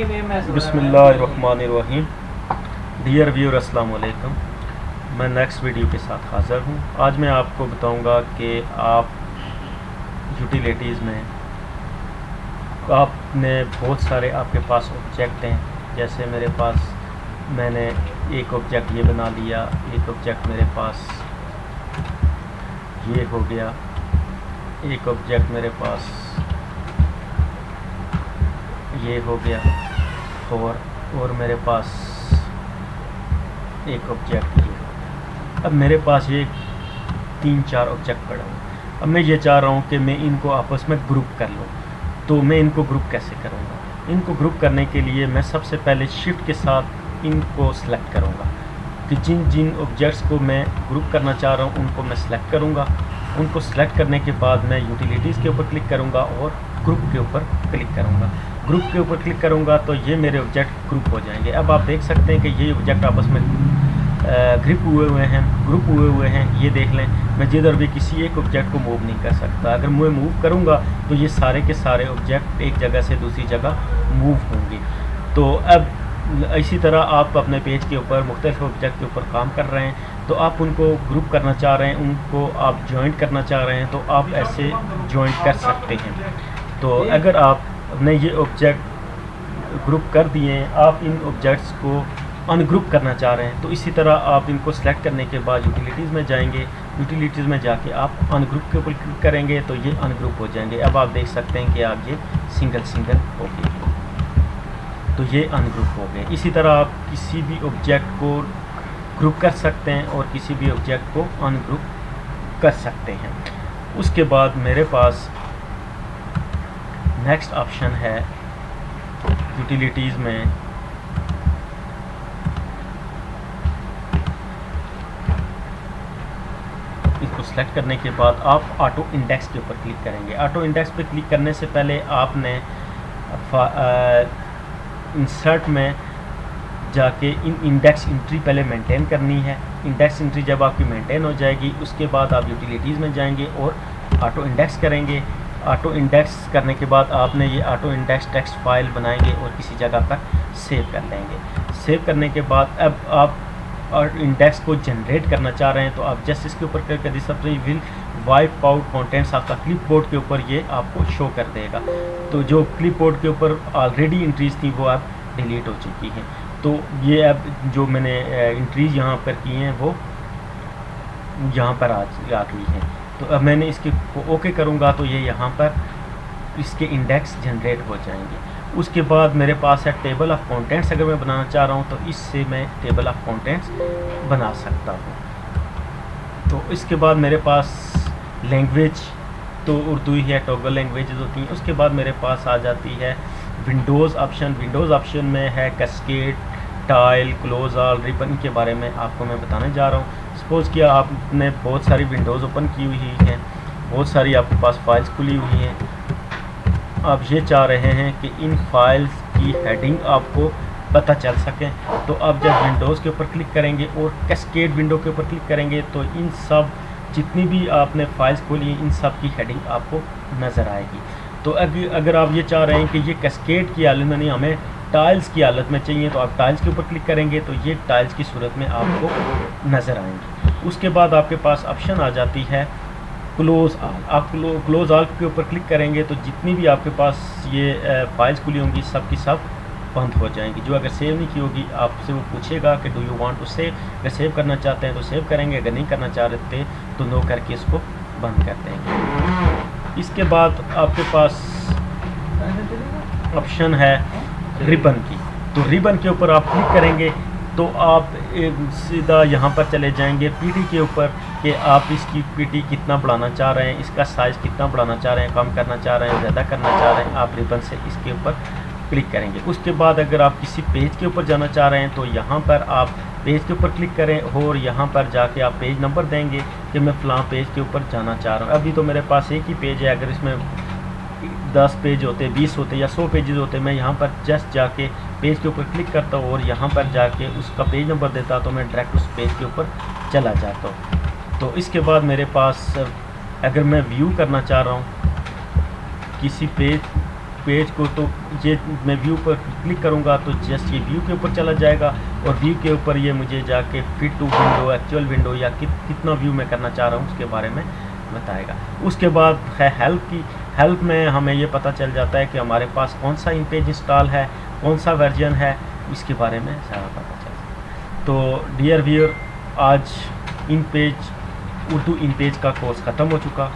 बिस्मिल्लाहिर्रहमानिर्रहीम। Dear viewer अस्सलाम वालेकुम। मैं नेक्स्ट वीडियो के साथ हाज़िर हूँ। आज मैं आपको बताऊँगा कि आप यूटिलिटीज़ में आपने बहुत सारे आपके पास ऑब्जेक्ट हैं। जैसे मेरे पास मैंने एक ऑब्जेक्ट ये बना लिया, एक ऑब्जेक्ट मेरे पास ये हो गया, एक ऑब्जेक्ट मेरे पास ये हो गया और मेरे पास एक ऑब्जेक्ट ये हो गया। अब मेरे पास ये 3-4 ऑब्जेक्ट पड़े हैं। अब मैं ये चाह रहा हूँ कि मैं इनको आपस में ग्रुप कर लूँ। तो मैं इनको ग्रुप कैसे करूँगा? इनको ग्रुप करने के लिए मैं सबसे पहले शिफ्ट के साथ इनको सेलेक्ट करूँगा कि जिन जिन ऑब्जेक्ट्स को मैं ग्रुप करना चाह रहा हूँ उनको मैं सेलेक्ट करूँगा। उनको सेलेक्ट करने के बाद मैं यूटिलिटीज़ के ऊपर क्लिक करूँगा और ग्रुप के ऊपर क्लिक करूँगा। ग्रुप के ऊपर क्लिक करूँगा तो ये मेरे ऑब्जेक्ट ग्रुप हो जाएंगे। अब आप देख सकते हैं कि ये ऑब्जेक्ट आपस में ग्रुप हुए हुए हैं। ये देख लें, मैं जिधर भी किसी एक ऑब्जेक्ट को मूव नहीं कर सकता। अगर मैं मूव करूँगा तो ये सारे के सारे ऑब्जेक्ट एक जगह से दूसरी जगह मूव होंगे। तो अब इसी तरह आप अपने पेज के ऊपर मुख्तलिफ ऑब्जेक्ट के ऊपर काम कर रहे हैं, तो आप उनको ग्रुप करना चाह रहे हैं, उनको आप जॉइंट करना चाह रहे हैं, तो आप ऐसे जॉइंट कर सकते हैं। तो अगर आपने ये ऑब्जेक्ट ग्रुप कर दिए हैं, आप इन ऑब्जेक्ट्स को अनग्रुप करना चाह रहे हैं, तो इसी तरह आप इनको सेलेक्ट करने के बाद यूटिलिटीज़ में जाएंगे। यूटिलिटीज़ में जाके आप अनग्रुप के ऊपर क्लिक करेंगे तो ये अनग्रुप हो जाएंगे। अब आप देख सकते हैं कि आप ये सिंगल हो गए, तो ये अनग्रुप हो गए। इसी तरह आप किसी भी ऑब्जेक्ट को ग्रुप कर सकते हैं और किसी भी ऑब्जेक्ट को अनग्रुप कर सकते हैं। उसके बाद मेरे पास नेक्स्ट ऑप्शन है यूटिलिटीज़ में इसको सेलेक्ट करने के बाद आप ऑटो इंडेक्स के ऊपर क्लिक करेंगे। ऑटो इंडेक्स पे क्लिक करने से पहले आपने इंसर्ट में जाके इंडेक्स एंट्री पहले मेंटेन करनी है। इंडेक्स एंट्री जब आपकी मेंटेन हो जाएगी उसके बाद आप यूटिलिटीज़ में जाएंगे और ऑटो इंडेक्स करेंगे। ऑटो इंडेक्स करने के बाद आपने ये ऑटो इंडेक्स टेक्स्ट फाइल बनाएंगे और किसी जगह पर सेव कर लेंगे। सेव करने के बाद अब आप और इंडेक्स को जनरेट करना चाह रहे हैं तो आप जस्ट इसके ऊपर क्लिक कर दी सबसे विल वाइप आउट कंटेंट्स आपका क्लिपबोर्ड के ऊपर ये आपको शो कर देगा। तो जो क्लिपबोर्ड के ऊपर ऑलरेडी एंट्रीज थी वो अब डिलीट हो चुकी हैं। तो ये अब जो मैंने एंट्रीज यहाँ पर की हैं वो यहाँ पर आ गई हैं। तो अब मैंने इसके ओके करूँगा तो ये यहाँ पर इसके इंडेक्स जनरेट हो जाएंगे। उसके बाद मेरे पास है टेबल ऑफ कंटेंट्स। अगर मैं बनाना चाह रहा हूँ तो इससे मैं टेबल ऑफ कंटेंट्स बना सकता हूँ। तो इसके बाद मेरे पास लैंग्वेज तो उर्दू ही है, टॉगल लैंग्वेजेस होती हैं। उसके बाद मेरे पास आ जाती है विंडोज़ ऑप्शन। विंडोज़ ऑप्शन में है cascade, tile, close all, ribbon के बारे में आपको मैं बताने जा रहा हूँ। सपोज़ किया आपने बहुत सारी विंडोज़ ओपन की हुई हैं, बहुत सारी आपके पास फाइल्स खुली हुई हैं। आप ये चाह रहे हैं कि इन फाइल्स की हेडिंग आपको पता चल सके, तो आप जब विंडोज़ के ऊपर क्लिक करेंगे और कैस्केड विंडो के ऊपर क्लिक करेंगे तो इन सब जितनी भी आपने फाइल्स खोली इन सब की हेडिंग आपको नज़र आएगी। तो अगर आप ये चाह रहे हैं कि ये कैस्केड की हालत में नहीं, हमें टाइल्स की हालत में चाहिए, तो आप टाइल्स के ऊपर क्लिक करेंगे तो ये टाइल्स की सूरत में आपको नज़र आएंगी। उसके बाद आपके पास ऑप्शन आ जाती है क्लोज ऑल। आप क्लोज ऑल के ऊपर क्लिक करेंगे तो जितनी भी आपके पास ये फाइल्स खुली होंगी सब की सब बंद हो जाएंगी। जो अगर सेव नहीं की होगी आपसे वो पूछेगा कि do you want to save. अगर सेव करना चाहते हैं तो सेव करेंगे, अगर नहीं करना चाहते तो नो करके इसको बंद कर देंगे। इसके बाद आपके पास ऑप्शन है रिबन की। तो रिबन के ऊपर आप क्लिक करेंगे तो आप सीधा यहाँ पर चले जाएंगे पीटी के ऊपर कि आप इसकी पीटी कितना बढ़ाना चाह रहे हैं, इसका साइज़ कितना बढ़ाना चाह रहे हैं, कम करना चाह रहे हैं, ज़्यादा करना चाह रहे हैं। आप रिबन से इसके ऊपर क्लिक करेंगे। उसके बाद अगर आप किसी पेज के ऊपर जाना चाह रहे हैं तो यहाँ पर आप पेज के ऊपर क्लिक करें और यहाँ पर जाके आप पेज नंबर देंगे कि मैं फ़लाँ पेज के ऊपर जाना चाह रहा हूँ। अभी तो मेरे पास एक ही पेज है, अगर इसमें 10 पेज होते, 20 होते या 100 पेजेस होते, मैं यहाँ पर जस्ट जाके पेज के ऊपर क्लिक करता हूँ और यहाँ पर जाके उसका पेज नंबर देता तो मैं डायरेक्ट उस पेज के ऊपर चला जाता हूँ। तो इसके बाद मेरे पास अगर मैं व्यू करना चाह रहा हूँ किसी पेज पेज को, तो ये मैं व्यू पर क्लिक करूँगा तो जस्ट ये व्यू के ऊपर चला जाएगा और व्यू के ऊपर ये मुझे जाके fit to window, actual window या कितना व्यू मैं करना चाह रहा हूँ उसके बारे में बताएगा। उसके बाद है हेल्प में हमें ये पता चल जाता है कि हमारे पास कौन सा इन पेज इंस्टॉल है, कौन सा वर्जन है, इसके बारे में सारा पता चलता है। तो डियर व्यूअर, आज इन पेज उर्दू इन पेज का कोर्स ख़त्म हो चुका।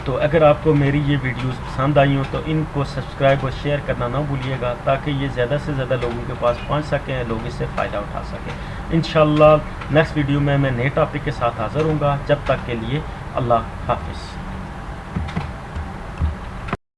तो अगर आपको मेरी ये वीडियोस पसंद आई हो तो इनको सब्सक्राइब और शेयर करना ना भूलिएगा, ताकि ये ज़्यादा से ज़्यादा लोगों के पास पहुंच सकें, लोग इससे फ़ायदा उठा सकें। इंशाल्लाह नेक्स्ट वीडियो में मैं नए टॉपिक के साथ हाज़िर हूँगा। जब तक के लिए अल्लाह हाफिज़।